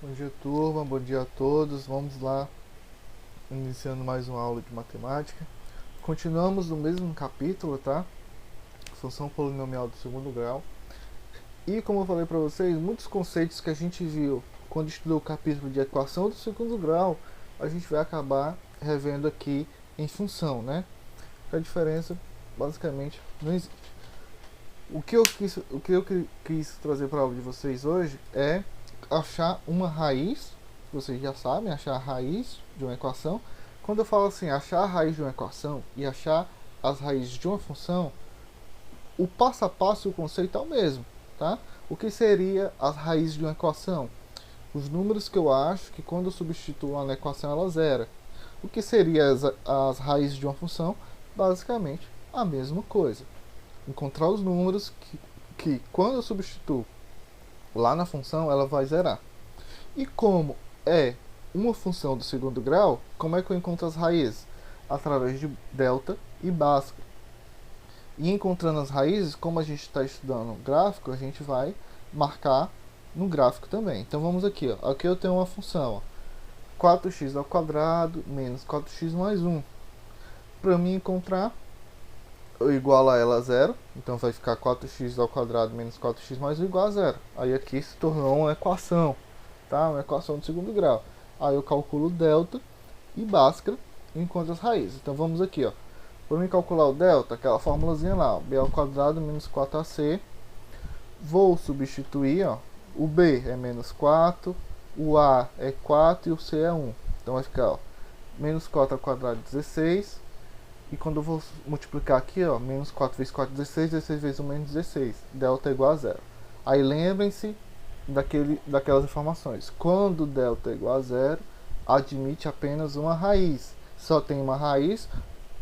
Bom dia, turma. Bom dia a todos. Vamos lá, iniciando mais uma aula de matemática. Continuamos no mesmo capítulo, tá? Função polinomial do segundo grau. E como eu falei para vocês, muitos conceitos que a gente viu quando estudou o capítulo de equação do segundo grau, a gente vai acabar revendo aqui em função, né? A diferença, basicamente, não existe. O que eu quis trazer para a aula de vocês hoje é achar uma raiz. Vocês já sabem, achar a raiz de uma equação. Quando eu falo assim, achar a raiz de uma equação e achar as raízes de uma função, o passo a passo e o conceito é o mesmo, tá? O que seria as raízes de uma equação? Os números que eu acho que quando eu substituo uma na equação ela zera. O que seria as raízes de uma função? Basicamente a mesma coisa. Encontrar os números que quando eu substituo lá na função ela vai zerar. E como é uma função do segundo grau, como é que eu encontro as raízes? Através de delta e Bhaskara. E encontrando as raízes, como a gente está estudando gráfico, a gente vai marcar no gráfico também. Então vamos aqui, ó. Aqui eu tenho uma função, ó, 4x ao quadrado menos 4x mais 1. Para mim encontrar, eu igualo a ela a zero, então vai ficar 4x ao quadrado menos 4x mais 1 igual a zero. Aí aqui se tornou uma equação, tá? Uma equação de segundo grau. Aí eu calculo delta e Bhaskara e encontro as raízes. Então vamos aqui, ó. Para mim calcular o delta, aquela formulazinha lá, ó, b ao quadrado menos 4ac. Vou substituir, ó, o b é menos 4, o a é 4 e o c é 1. Então vai ficar, ó, menos 4 ao quadrado 16. E quando eu vou multiplicar aqui, ó, menos 4 vezes 4 16, 16 vezes 1 menos 16. Delta é igual a zero. Aí lembrem-se daquelas informações. Quando delta é igual a zero, admite apenas uma raiz. Só tem uma raiz,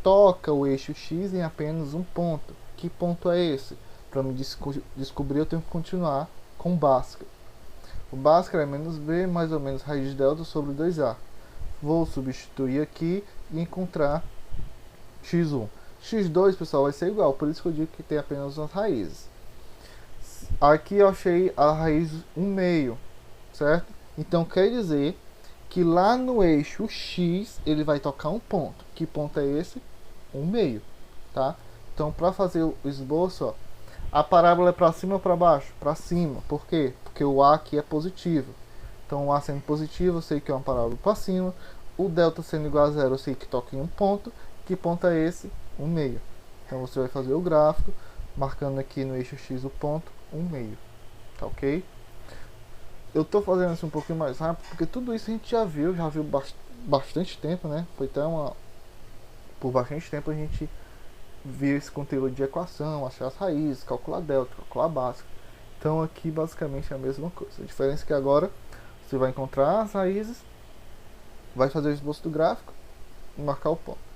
toca o eixo x em apenas um ponto. Que ponto é esse? Para me descobrir, eu tenho que continuar com Bhaskara. O Bhaskara é menos b mais ou menos raiz de delta sobre 2a. Vou substituir aqui e encontrar x1. x2, pessoal, vai ser igual, por isso que eu digo que tem apenas umas raízes. Aqui eu achei a raiz 1 meio, certo? Então quer dizer que lá no eixo x ele vai tocar um ponto. Que ponto é esse? 1 meio, tá? Então para fazer o esboço, ó, a parábola é para cima ou para baixo? Para cima. Por quê? Porque o a aqui é positivo. Então o a sendo positivo, eu sei que é uma parábola para cima. O delta sendo igual a zero, eu sei que toca em um ponto. Que ponto é esse? 1 meio. Então você vai fazer o gráfico, marcando aqui no eixo x o ponto 1 meio. Tá ok? Eu tô fazendo isso um pouquinho mais rápido, porque tudo isso a gente já viu bastante tempo, né? Foi até por bastante tempo a gente viu esse conteúdo de equação, achar as raízes, calcular delta, calcular básico. Então aqui basicamente é a mesma coisa. A diferença é que agora você vai encontrar as raízes, vai fazer o esboço do gráfico e marcar o ponto.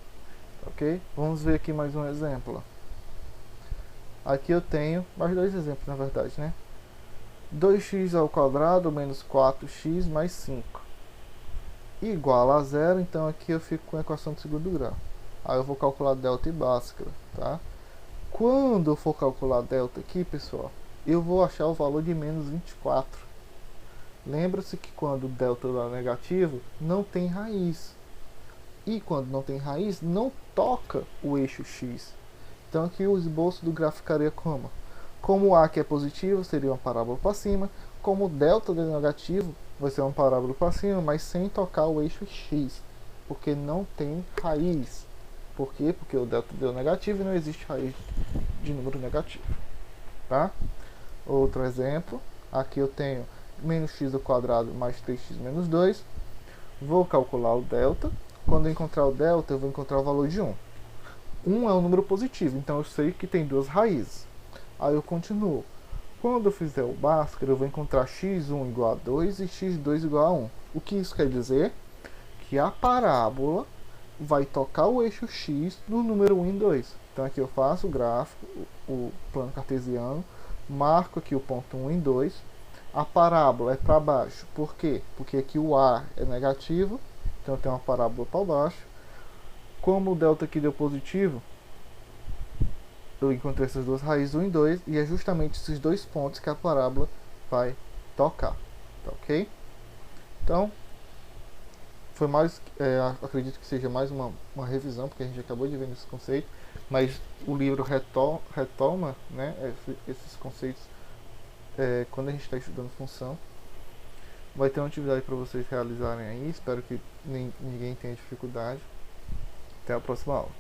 Ok? Vamos ver aqui mais um exemplo. Aqui eu tenho mais dois exemplos, na verdade, né? 2x ao quadrado menos 4x mais 5 igual a zero. Então aqui eu fico com a equação de segundo grau. Aí eu vou calcular delta e Bhaskara, tá? Quando eu for calcular delta aqui, pessoal, eu vou achar o valor de menos 24. Lembra-se que quando o delta dá negativo, não tem raiz. E quando não tem raiz, não toca o eixo x. Então aqui o esboço do gráfico ficaria como? Como o a aqui é positivo, seria uma parábola para cima. Como o delta é negativo, vai ser uma parábola para cima, mas sem tocar o eixo x. Porque não tem raiz. Por quê? Porque o delta deu negativo e não existe raiz de número negativo. Tá? Outro exemplo. Aqui eu tenho menos x ao quadrado mais 3x menos 2. Vou calcular o delta. Quando eu encontrar o delta, eu vou encontrar o valor de 1. 1 é um número positivo, então eu sei que tem duas raízes. Aí eu continuo. Quando eu fizer o Bhaskara, eu vou encontrar x1 igual a 2 e x2 igual a 1. O que isso quer dizer? Que a parábola vai tocar o eixo x no número 1 e 2. Então aqui eu faço o gráfico, o plano cartesiano, marco aqui o ponto 1 e 2. A parábola é para baixo. Por quê? Porque aqui o a é negativo, então eu tenho uma parábola para baixo. Como o delta aqui deu positivo, eu encontrei essas duas raízes 1 e 2, e é justamente esses dois pontos que a parábola vai tocar. Tá ok? Então, foi mais, acredito que seja mais uma revisão, porque a gente acabou de ver esse conceito, mas o livro retoma, né, esses conceitos quando a gente está estudando função. Vai ter uma atividade para vocês realizarem aí, espero que ninguém tenha dificuldade. Até a próxima aula.